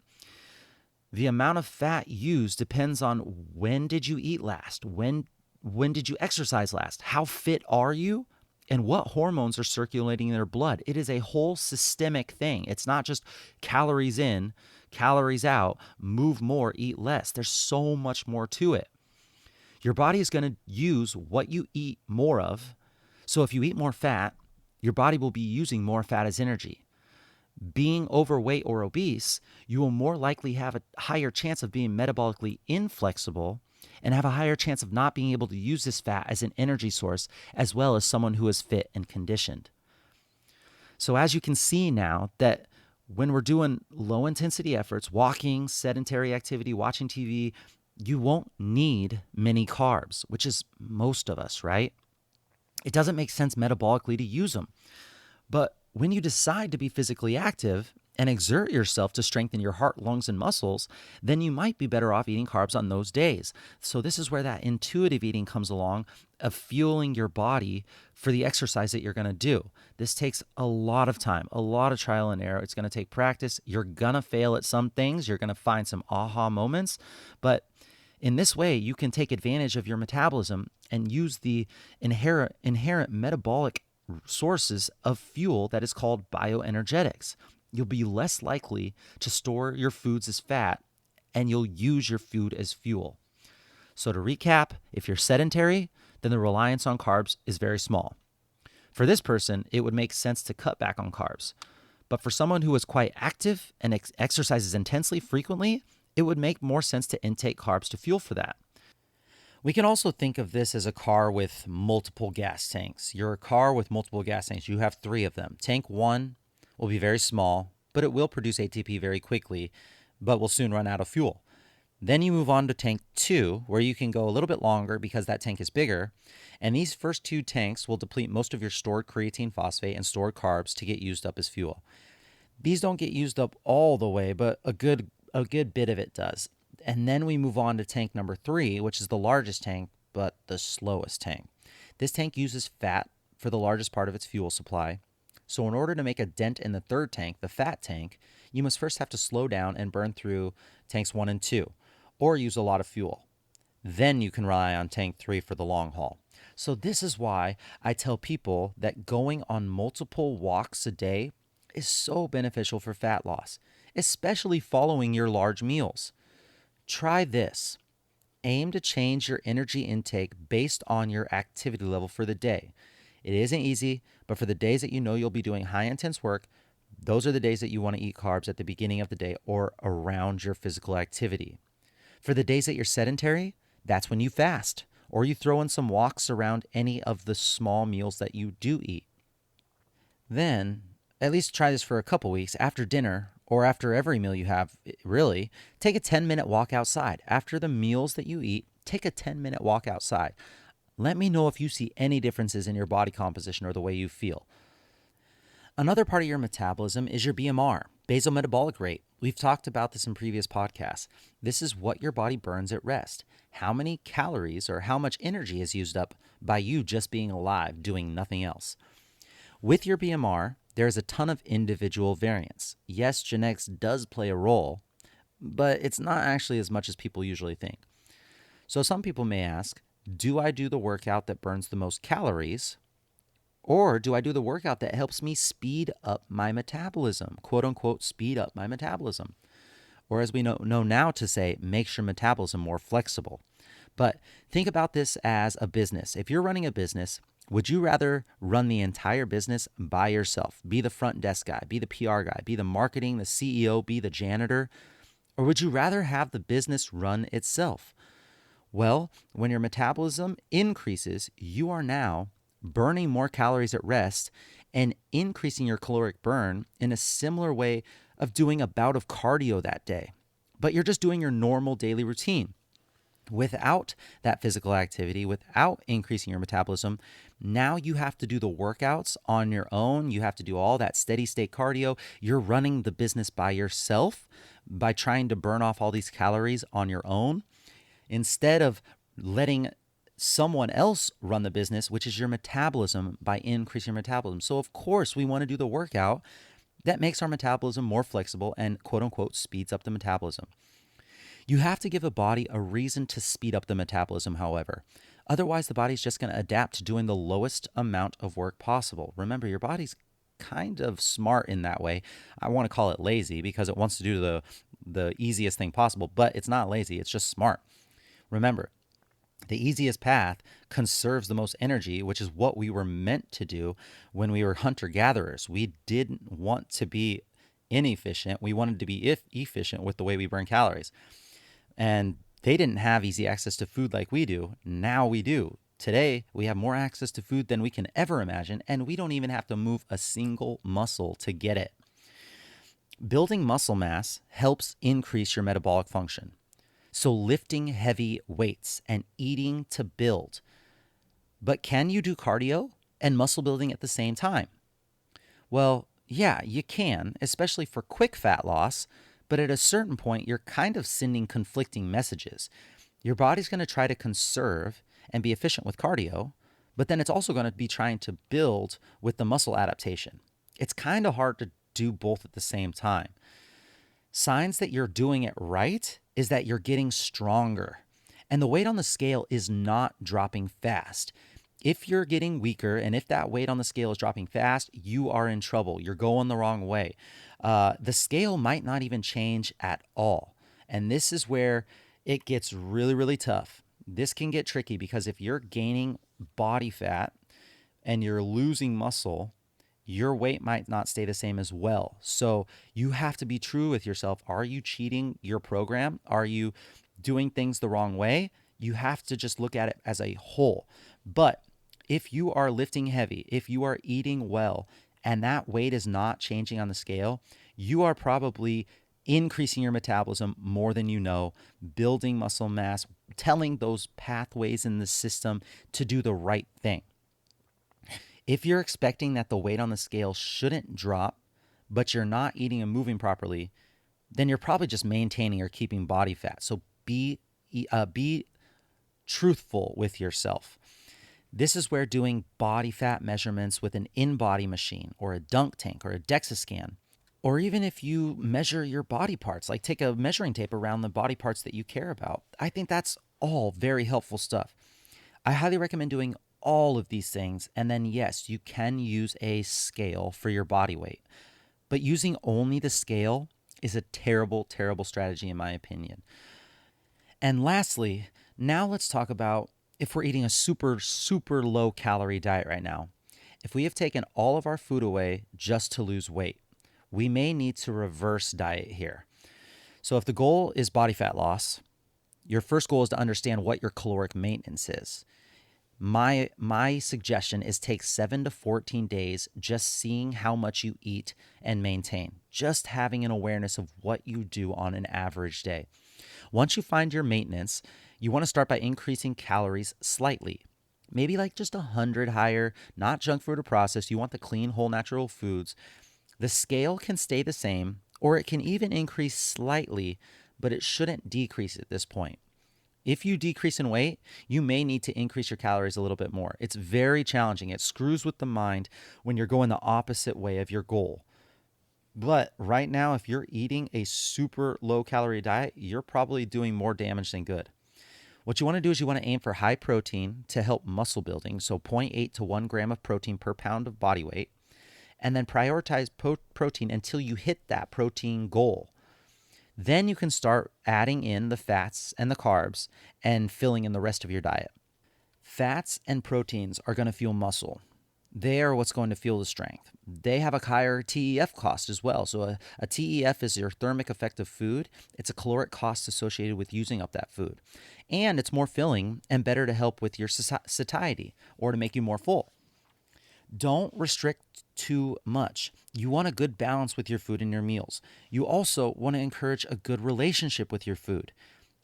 The amount of fat used depends on when did you eat last, when did you exercise last, how fit are you, and what hormones are circulating in their blood. It is a whole systemic thing. It's not just calories in, calories out, move more, eat less. There's so much more to it. Your body is going to use what you eat more of. So if you eat more fat, your body will be using more fat as energy. Being overweight or obese, you will more likely have a higher chance of being metabolically inflexible and have a higher chance of not being able to use this fat as an energy source, as well as someone who is fit and conditioned. So as you can see now that when we're doing low intensity efforts, walking, sedentary activity, watching TV, you won't need many carbs, which is most of us, right? It doesn't make sense metabolically to use them. But when you decide to be physically active and exert yourself to strengthen your heart, lungs, and muscles, then you might be better off eating carbs on those days. So this is where that intuitive eating comes along, of fueling your body for the exercise that you're going to do. This takes a lot of time, a lot of trial and error. It's going to take practice. You're going to fail at some things. You're going to find some aha moments. But in this way, you can take advantage of your metabolism and use the inherent metabolic sources of fuel that is called bioenergetics. You'll be less likely to store your foods as fat, and you'll use your food as fuel. So to recap, if you're sedentary, then the reliance on carbs is very small. For this person, it would make sense to cut back on carbs. But for someone who is quite active and exercises intensely frequently, it would make more sense to intake carbs to fuel for that. We can also think of this as a car with multiple gas tanks. You're a car with multiple gas tanks. You have 3 of them. Tank 1 will be very small, but it will produce ATP very quickly, but will soon run out of fuel. Then you move on to tank 2, where you can go a little bit longer because that tank is bigger. And these first 2 tanks will deplete most of your stored creatine phosphate and stored carbs to get used up as fuel. These don't get used up all the way, but a good bit of it does. And then we move on to tank number 3, which is the largest tank, but the slowest tank. This tank uses fat for the largest part of its fuel supply. So in order to make a dent in the third tank, the fat tank, you must first have to slow down and burn through tanks 1 and 2, or use a lot of fuel. Then you can rely on tank 3 for the long haul. So this is why I tell people that going on multiple walks a day is so beneficial for fat loss, especially following your large meals. Try this. Aim to change your energy intake based on your activity level for the day. It isn't easy, but for the days that you know you'll be doing high intense work, those are the days that you want to eat carbs at the beginning of the day or around your physical activity. For the days that you're sedentary, that's when you fast, or you throw in some walks around any of the small meals that you do eat. Then, at least try this for a couple weeks, after dinner or after every meal you have, really, take a 10-minute walk outside. After the meals that you eat, take a 10-minute walk outside. Let me know if you see any differences in your body composition or the way you feel. Another part of your metabolism is your BMR, basal metabolic rate. We've talked about this in previous podcasts. This is what your body burns at rest. How many calories or how much energy is used up by you just being alive, doing nothing else. With your BMR, there's a ton of individual variance. Yes, genetics does play a role, but it's not actually as much as people usually think. So some people may ask, do I do the workout that burns the most calories? Or do I do the workout that helps me speed up my metabolism, quote unquote, speed up my metabolism? Or as we know now to say, makes your metabolism more flexible. But think about this as a business. If you're running a business, would you rather run the entire business by yourself, be the front desk guy, be the PR guy, be the marketing, the CEO, be the janitor? Or would you rather have the business run itself? Well, when your metabolism increases, you are now burning more calories at rest and increasing your caloric burn in a similar way of doing a bout of cardio that day. But you're just doing your normal daily routine. Without that physical activity, without increasing your metabolism, now you have to do the workouts on your own. You have to do all that steady state cardio. You're running the business by yourself by trying to burn off all these calories on your own, instead of letting someone else run the business, which is your metabolism, by increasing your metabolism. So of course we want to do the workout that makes our metabolism more flexible and quote unquote speeds up the metabolism. You have to give a body a reason to speed up the metabolism, however. Otherwise, the body's just going to adapt to doing the lowest amount of work possible. Remember, your body's kind of smart in that way. I want to call it lazy because it wants to do the easiest thing possible, but it's not lazy. It's just smart. Remember, the easiest path conserves the most energy, which is what we were meant to do when we were hunter-gatherers. We didn't want to be inefficient. We wanted to be efficient with the way we burn calories. And they didn't have easy access to food like we do. Now we do. Today, we have more access to food than we can ever imagine, and we don't even have to move a single muscle to get it. Building muscle mass helps increase your metabolic function. So lifting heavy weights and eating to build. But can you do cardio and muscle building at the same time? Well, yeah, you can, especially for quick fat loss, but at a certain point, you're kind of sending conflicting messages. Your body's going to try to conserve and be efficient with cardio, but then it's also going to be trying to build with the muscle adaptation. It's kind of hard to do both at the same time. Signs that you're doing it right is that you're getting stronger, and the weight on the scale is not dropping fast. If you're getting weaker and if that weight on the scale is dropping fast, you are in trouble. You're going the wrong way. The scale might not even change at all. And this is where it gets really, really tough. This can get tricky because if you're gaining body fat and you're losing muscle, your weight might not stay the same as well. So you have to be true with yourself. Are you cheating your program? Are you doing things the wrong way? You have to just look at it as a whole. But if you are lifting heavy, if you are eating well, and that weight is not changing on the scale, you are probably increasing your metabolism more than you know, building muscle mass, telling those pathways in the system to do the right thing. If you're expecting that the weight on the scale shouldn't drop, but you're not eating and moving properly, then you're probably just maintaining or keeping body fat. So be truthful with yourself. This is where doing body fat measurements with an in-body machine or a dunk tank or a DEXA scan, or even if you measure your body parts, like take a measuring tape around the body parts that you care about, I think that's all very helpful stuff. I highly recommend doing all of these things. And then, yes, you can use a scale for your body weight, but using only the scale is a terrible, terrible strategy in my opinion. And lastly, now let's talk about if we're eating a super, super low calorie diet right now. If we have taken all of our food away just to lose weight, we may need to reverse diet here. So if the goal is body fat loss, your first goal is to understand what your caloric maintenance is. My suggestion is take 7 to 14 days just seeing how much you eat and maintain, just having an awareness of what you do on an average day. Once you find your maintenance, you want to start by increasing calories slightly. Maybe like just 100 higher, not junk food or processed. You want the clean, whole, natural foods. The scale can stay the same, or it can even increase slightly, but it shouldn't decrease at this point. If you decrease in weight, you may need to increase your calories a little bit more. It's very challenging. It screws with the mind when you're going the opposite way of your goal. But right now, if you're eating a super low calorie diet, you're probably doing more damage than good. What you want to do is you want to aim for high protein to help muscle building. So 0.8 to 1 gram of protein per pound of body weight. And then prioritize protein until you hit that protein goal. Then you can start adding in the fats and the carbs and filling in the rest of your diet. Fats and proteins are going to fuel muscle. They are what's going to fuel the strength. They have a higher TEF cost as well. So a TEF is your thermic effect of food. It's a caloric cost associated with using up that food. And it's more filling and better to help with your satiety or to make you more full. Don't restrict too much. You want a good balance with your food and your meals. You also want to encourage a good relationship with your food.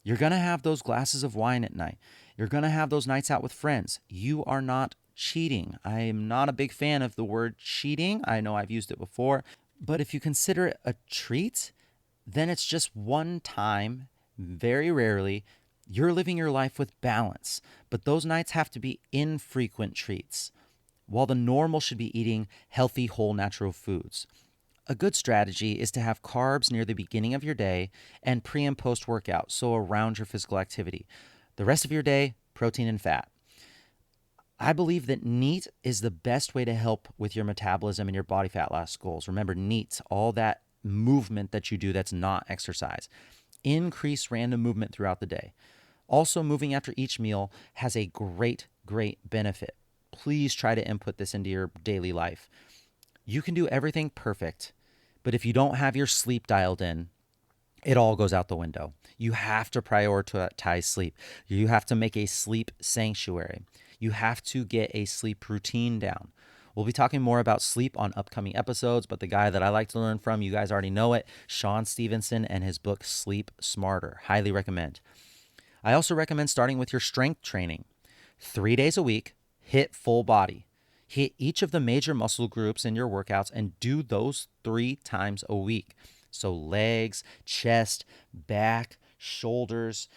You're going to have those glasses of wine at night. You're going to have those nights out with friends. You are not cheating. I am not a big fan of the word cheating. I know I've used it before, but if you consider it a treat, then it's just one time, very rarely. You're living your life with balance, but those nights have to be infrequent treats, while the normal should be eating healthy, whole, natural foods. A good strategy is to have carbs near the beginning of your day and pre and post workout, so around your physical activity. The rest of your day, protein and fat. I believe that NEAT is the best way to help with your metabolism and your body fat loss goals. Remember, NEAT, all that movement that you do that's not exercise. Increase random movement throughout the day. Also, moving after each meal has a great, great benefit. Please try to input this into your daily life. You can do everything perfect, but if you don't have your sleep dialed in, it all goes out the window. You have to prioritize sleep. You have to make a sleep sanctuary. You have to get a sleep routine down. We'll be talking more about sleep on upcoming episodes, but the guy that I like to learn from, you guys already know it, Sean Stevenson and his book, Sleep Smarter. Highly recommend. I also recommend starting with your strength training. 3 days a week, hit full body. Hit each of the major muscle groups in your workouts and do those 3 times a week. So legs, chest, back, shoulders,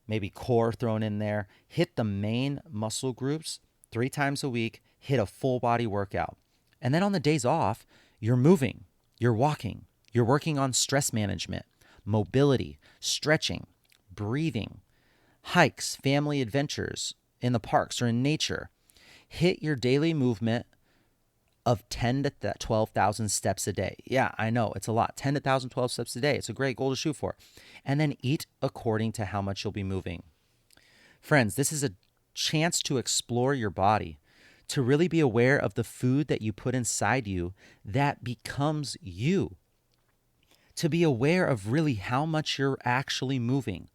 maybe core thrown in there. Hit the main muscle groups 3 times a week. Hit a full body workout. And then on the days off, you're moving, you're walking, you're working on stress management, mobility, stretching, breathing, hikes, family adventures in the parks or in nature. Hit your daily movement of 10 to 12,000 steps a day. Yeah, I know it's a lot. 10 to 12 steps a day. It's a great goal to shoot for. And then eat according to how much you'll be moving. Friends, this is a chance to explore your body, to really be aware of the food that you put inside you that becomes you, to be aware of really how much you're actually moving,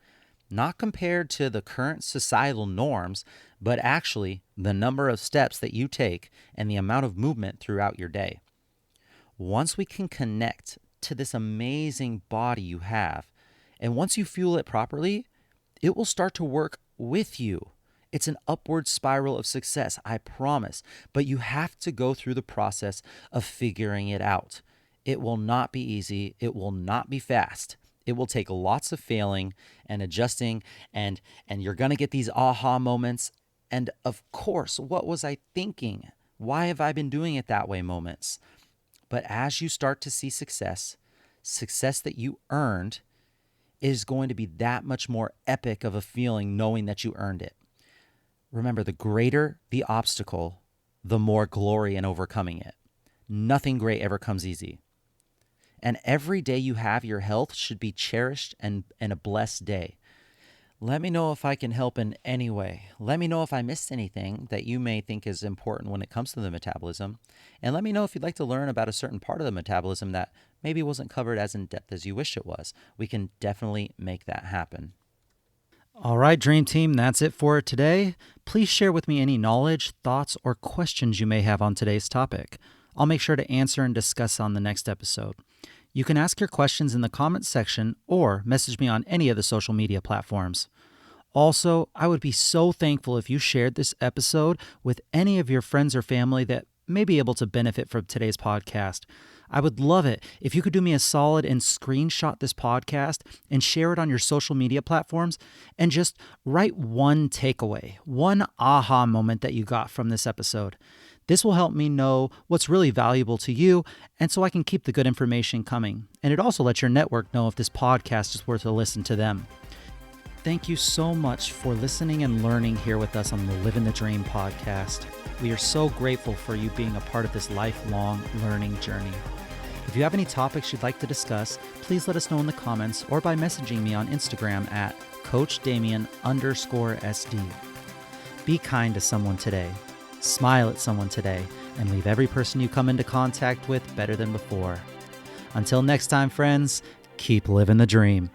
not compared to the current societal norms, but actually the number of steps that you take and the amount of movement throughout your day. Once we can connect to this amazing body you have, and once you fuel it properly, it will start to work with you. It's an upward spiral of success, I promise, but you have to go through the process of figuring it out. It will not be easy. It will not be fast. It will take lots of failing and adjusting, and you're going to get these aha moments. And of course, what was I thinking? Why have I been doing it that way moments? But as you start to see success that you earned is going to be that much more epic of a feeling knowing that you earned it. Remember, the greater the obstacle, the more glory in overcoming it. Nothing great ever comes easy. And every day you have your health should be cherished and a blessed day. Let me know if I can help in any way. Let me know if I missed anything that you may think is important when it comes to the metabolism. And let me know if you'd like to learn about a certain part of the metabolism that maybe wasn't covered as in depth as you wish it was. We can definitely make that happen. All right, Dream Team, that's it for today. Please share with me any knowledge, thoughts, or questions you may have on today's topic. I'll make sure to answer and discuss on the next episode. You can ask your questions in the comments section or message me on any of the social media platforms. Also, I would be so thankful if you shared this episode with any of your friends or family that may be able to benefit from today's podcast. I would love it if you could do me a solid and screenshot this podcast and share it on your social media platforms and just write one takeaway, one aha moment that you got from this episode. This will help me know what's really valuable to you, and so I can keep the good information coming. And it also lets your network know if this podcast is worth a listen to them. Thank you so much for listening and learning here with us on the Livin the Dream Podcast. We are so grateful for you being a part of this lifelong learning journey. If you have any topics you'd like to discuss, please let us know in the comments or by messaging me on Instagram at CoachDamian_SD. Be kind to someone today. Smile at someone today, and leave every person you come into contact with better than before. Until next time, friends, keep living the dream.